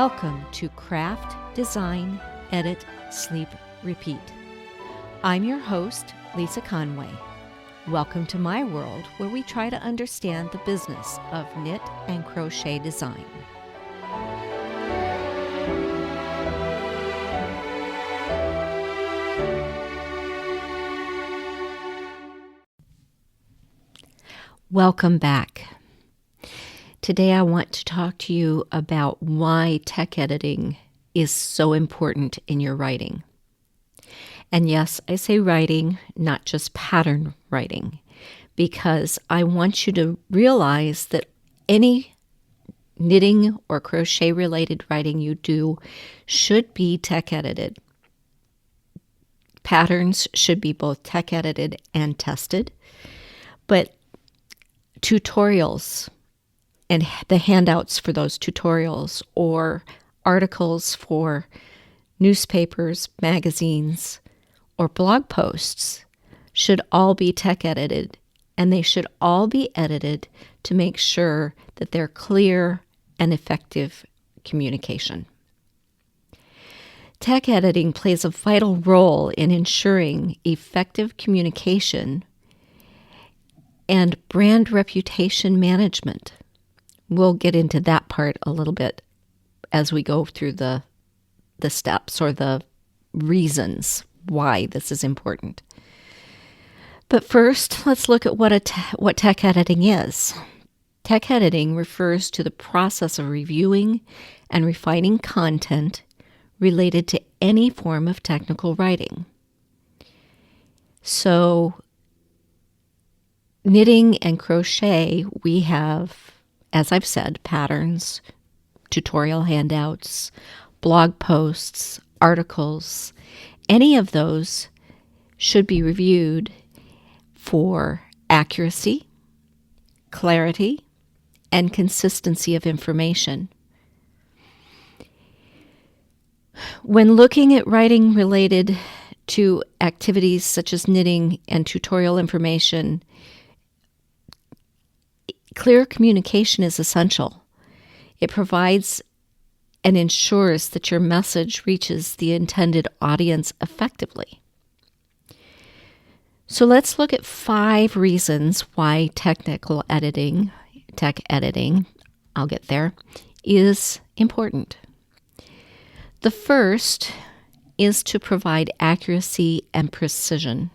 Welcome to Craft, Design, Edit, Sleep, Repeat. I'm your host, Lisa Conway. Welcome to my world where we try to understand the business of knit and crochet design. Welcome back. Today I want to talk to you about why tech editing is so important in your writing. And yes, I say writing, not just pattern writing, because I want you to realize that any knitting or crochet related writing you do should be tech edited. Patterns should be both tech edited and tested, but tutorials and the handouts for those tutorials or articles for newspapers, magazines, or blog posts should all be tech edited, and they should all be edited to make sure that they're clear and effective communication. Tech editing plays a vital role in ensuring effective communication and brand reputation management. We'll get into that part a little bit as we go through the steps or the reasons why this is important. But first, let's look at what tech editing is. Tech editing refers to the process of reviewing and refining content related to any form of technical writing. So, knitting and crochet, we have, as I've said, patterns, tutorial handouts, blog posts, articles. Any of those should be reviewed for accuracy, clarity, and consistency of information. When looking at writing related to activities such as knitting and tutorial information, clear communication is essential. It provides and ensures that your message reaches the intended audience effectively. So let's look at 5 reasons why tech editing, I'll get there, is important. The first is to provide accuracy and precision.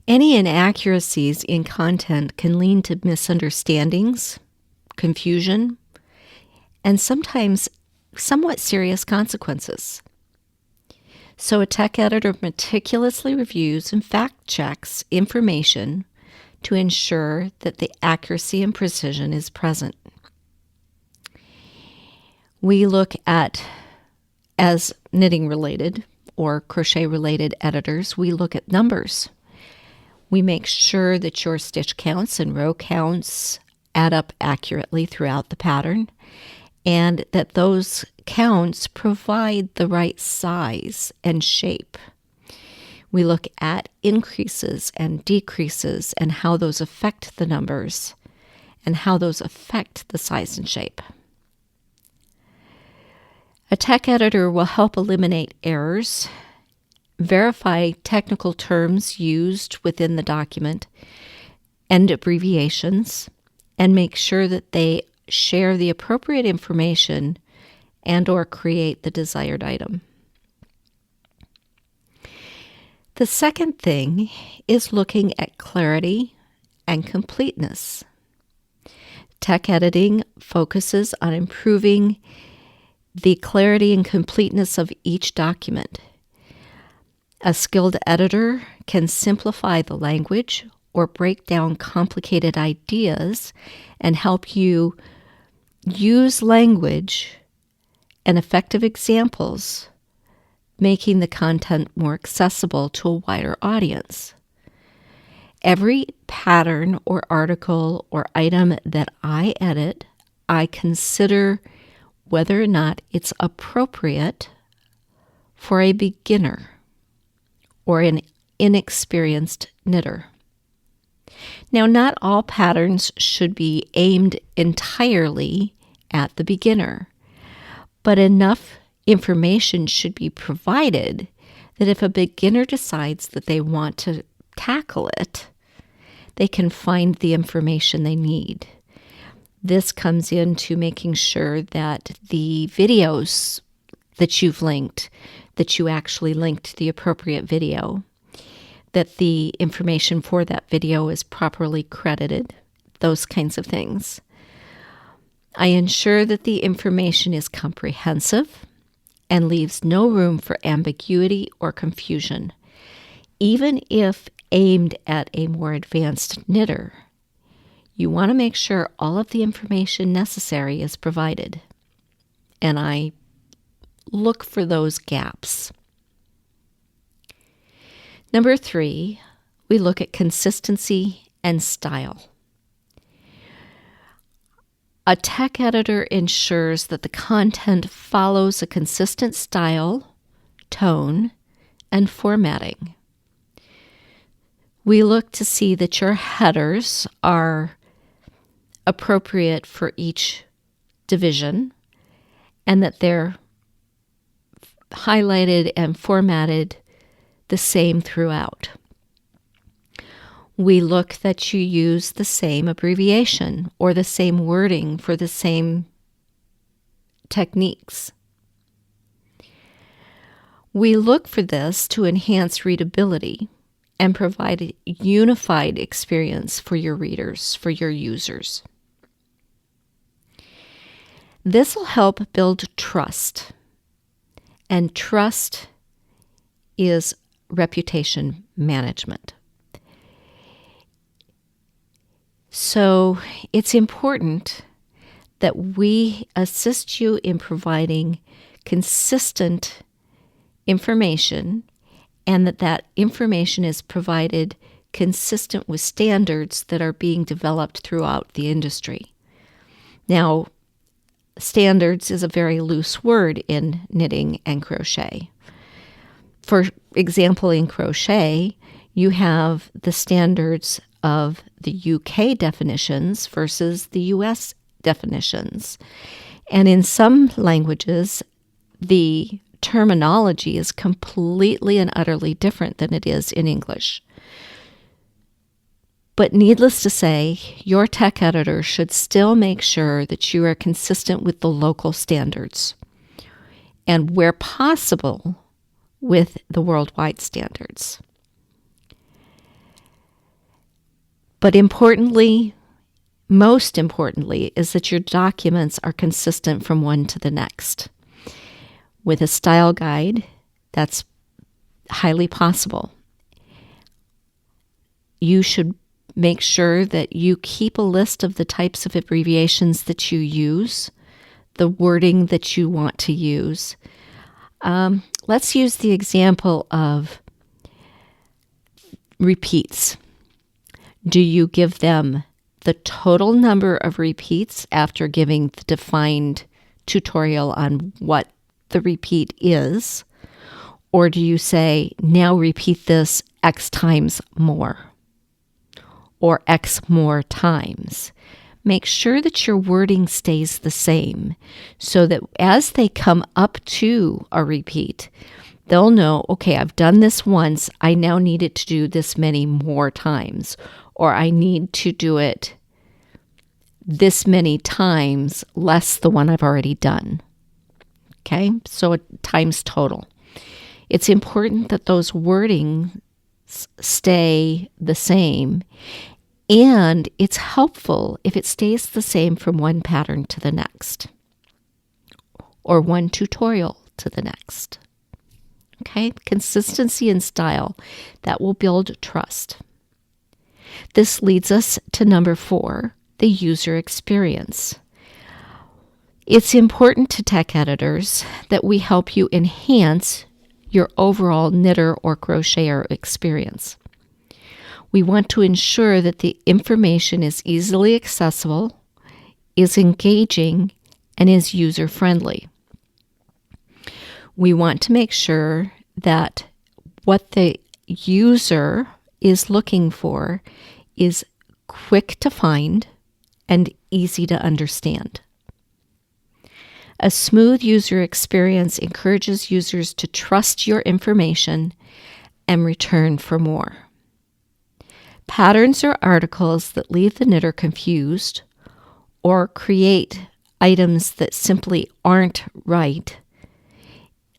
Any inaccuracies in content can lead to misunderstandings, confusion, and sometimes somewhat serious consequences. So a tech editor meticulously reviews and fact-checks information to ensure that the accuracy and precision is present. We look at, as knitting-related or crochet-related editors, we look at numbers. We make sure that your stitch counts and row counts add up accurately throughout the pattern, and that those counts provide the right size and shape. We look at increases and decreases and how those affect the numbers and how those affect the size and shape. A tech editor will help eliminate errors, verify technical terms used within the document and abbreviations, and make sure that they share the appropriate information and or create the desired item. The second thing is looking at clarity and completeness. Tech editing focuses on improving the clarity and completeness of each document. A skilled editor can simplify the language or break down complicated ideas and help you use language and effective examples, making the content more accessible to a wider audience. Every pattern or article or item that I edit, I consider whether or not it's appropriate for a beginner or an inexperienced knitter. Now, not all patterns should be aimed entirely at the beginner. But enough information should be provided that if a beginner decides that they want to tackle it, they can find the information they need. This comes into making sure that the videos that you've linked, that you actually linked the appropriate video, that the information for that video is properly credited, those kinds of things. I ensure that the information is comprehensive and leaves no room for ambiguity or confusion. Even if aimed at a more advanced knitter, you want to make sure all of the information necessary is provided. And I look for those gaps. Number 3, we look at consistency and style. A tech editor ensures that the content follows a consistent style, tone, and formatting. We look to see that your headers are appropriate for each division and that they're highlighted and formatted the same throughout. We look that you use the same abbreviation or the same wording for the same techniques. We look for this to enhance readability and provide a unified experience for your readers, for your users. This will help build trust, and trust is reputation management. So it's important that we assist you in providing consistent information and that information is provided consistent with standards that are being developed throughout the industry. Now, standards is a very loose word in knitting and crochet. For example, in crochet, you have the standards of the UK definitions versus the US definitions. And in some languages, the terminology is completely and utterly different than it is in English. But needless to say, your tech editor should still make sure that you are consistent with the local standards and, where possible, with the worldwide standards. But importantly, most importantly, is that your documents are consistent from one to the next. With a style guide, that's highly possible. You should make sure that you keep a list of the types of abbreviations that you use, the wording that you want to use. Let's use the example of repeats. Do you give them the total number of repeats after giving the defined tutorial on what the repeat is? Or do you say, now repeat this X times more or X more times? Make sure that your wording stays the same so that as they come up to a repeat, they'll know, okay, I've done this once. I now need it to do this many more times, or I need to do it this many times less the one I've already done. Okay, so times total. It's important that those wordings stay the same, and it's helpful if it stays the same from one pattern to the next or one tutorial to the next. Okay, consistency and style, that will build trust. This leads us to number 4, the user experience. It's important to tech editors that we help you enhance your overall knitter or crocheter experience. We want to ensure that the information is easily accessible, is engaging, and is user-friendly. We want to make sure that what the user is looking for is quick to find and easy to understand. A smooth user experience encourages users to trust your information and return for more. Patterns or articles that leave the knitter confused or create items that simply aren't right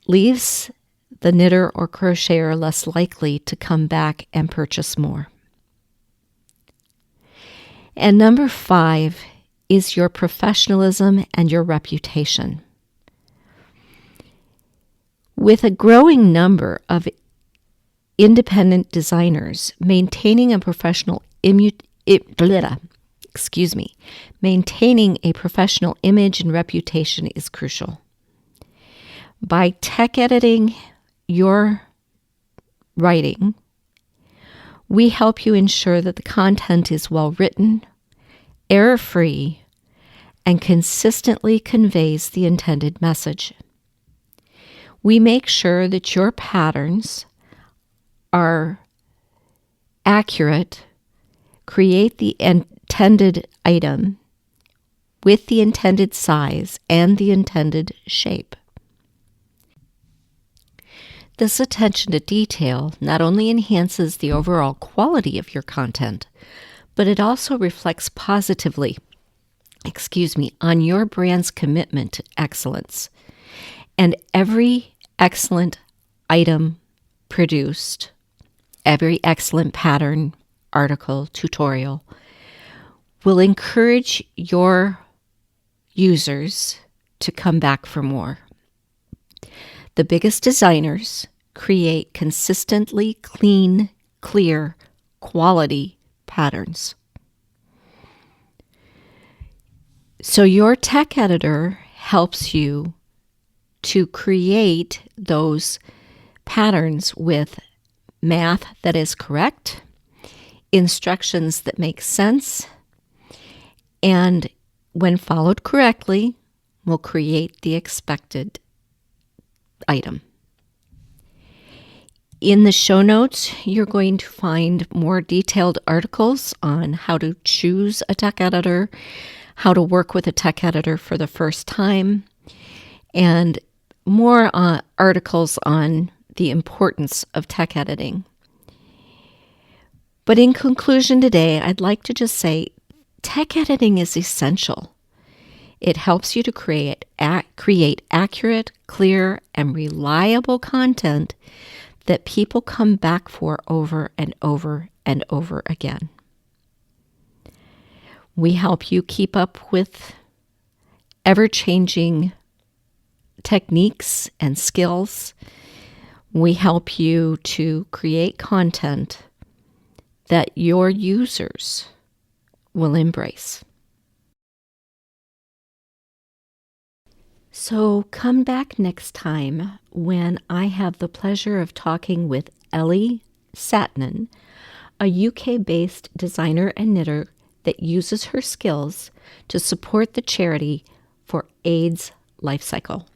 leaves the knitter or crocheter less likely to come back and purchase more. And number 5 is your professionalism and your reputation. With a growing number of independent designers, maintaining a professional image and reputation is crucial. By tech editing your writing, we help you ensure that the content is well written, error-free, and consistently conveys the intended message. We make sure that your patterns are accurate, create the intended item with the intended size and the intended shape. This attention to detail not only enhances the overall quality of your content, but it also reflects positively, on your brand's commitment to excellence. And every excellent item produced, every excellent pattern, article, tutorial, will encourage your users to come back for more. The biggest designers create consistently clean, clear, quality patterns. So your tech editor helps you to create those patterns with math that is correct, instructions that make sense, and when followed correctly, will create the expected item. In the show notes, you're going to find more detailed articles on how to choose a tech editor, how to work with a tech editor for the first time, and more articles on the importance of tech editing. But in conclusion today, I'd like to just say tech editing is essential. It helps you to create accurate, clear, and reliable content that people come back for over and over and over again. We help you keep up with ever-changing techniques and skills. We help you to create content that your users will embrace. So come back next time when I have the pleasure of talking with Ellie Satnan, a UK-based designer and knitter that uses her skills to support the charity for AIDS Life Cycle.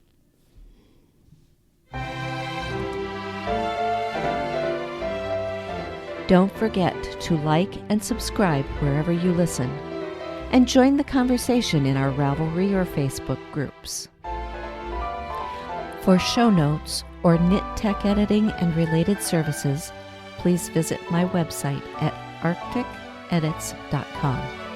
Don't forget to like and subscribe wherever you listen, and join the conversation in our Ravelry or Facebook groups. For show notes or knit tech editing and related services, please visit my website at arcticedits.com.